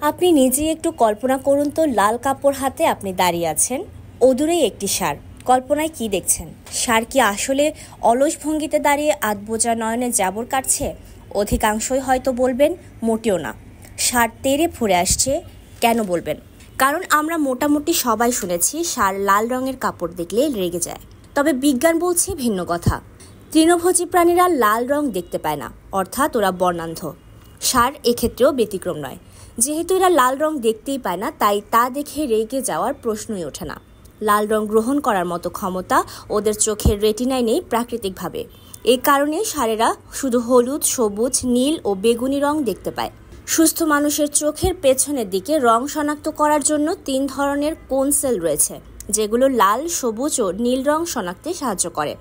আপনি নিজেই একটু কল্পনা করুন তো, লাল কাপড় হাতে আপনি দাঁড়িয়ে আছেন, অদূরেই একটি ষাঁড়। কল্পনায় কি দেখছেন? ষাঁড় কি আসলে অলস ভঙ্গিতে দাঁড়িয়ে আধবোজা নয়নে জাবর কাটছে? অধিকাংশই হয়তো বলবেন মোটেও না, ষাঁড় তেড়ে ফুঁড়ে আসছে। কেন বলবেন? কারণ আমরা মোটামুটি সবাই শুনেছি ষাঁড় লাল রঙের কাপড় দেখলে রেগে যায়। তবে বিজ্ঞান বলছে ভিন্ন কথা। তৃণভোজী প্রাণীরা লাল রং দেখতে পায় না, অর্থাৎ ওরা বর্ণান্ধ। ষাঁড় এক্ষেত্রেও ব্যতিক্রম নয়। যেহেতু এরা লাল রং দেখতেই পায় না, তাই তা দেখে রেগে যাওয়ার প্রশ্নই ওঠে না। লাল রং গ্রহণ করার মতো ক্ষমতা ওদের চোখের রেটিনায় নেই প্রাকৃতিকভাবে। এই কারণে ষাঁড়েরা শুধু হলুদ, সবুজ, নীল ও বেগুনি রং দেখতে পায়। সুস্থ মানুষের চোখের পেছনের দিকে রং শনাক্ত করার জন্য 3 ধরনের কোন সেল রয়েছে, যেগুলো লাল, সবুজ ও নীল রং শনাক্তে সাহায্য করে।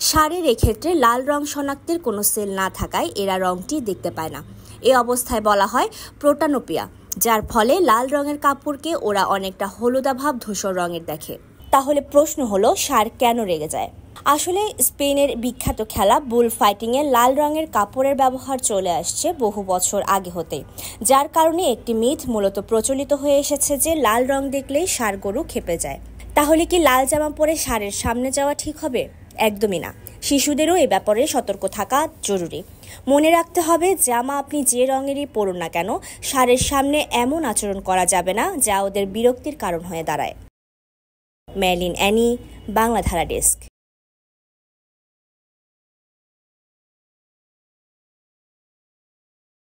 ষাঁড়ের এক্ষেত্রে লাল রং শনাক্তের কোনো সেল না থাকায় এরা রংটি দেখতে পায় না। এ অবস্থায় বলা হয় প্রোটানোপিয়া, যার ফলে লাল রঙের কাপড়কে ওরা অনেকটা হলুদাভাব ধূসর রঙের দেখে। তাহলে প্রশ্ন হলো, ষাঁড় কেন রেগে যায়? আসলে স্পেনের বিখ্যাত খেলা বুল ফাইটিংয়ে লাল রঙের কাপড়ের ব্যবহার চলে আসছে বহু বছর আগে হতে, যার কারণে একটি মিথ মূলত প্রচলিত হয়ে এসেছে যে লাল রং দেখলেই ষাঁড় গরু খেপে যায়। তাহলে কি লাল জামা পরে ষাঁড়ের সামনে যাওয়া ঠিক হবে? একদমই না। শিশুদেরও এ ব্যাপারে সতর্ক থাকা জরুরি। মনে রাখতে হবে, জামা আপনি যে রঙেরই পরুন না কেন, ষাঁড়ের সামনে এমন আচরণ করা যাবে না যা ওদের বিরক্তির কারণ হয়ে দাঁড়ায়। Marilyn Annie, Bangladhara desk.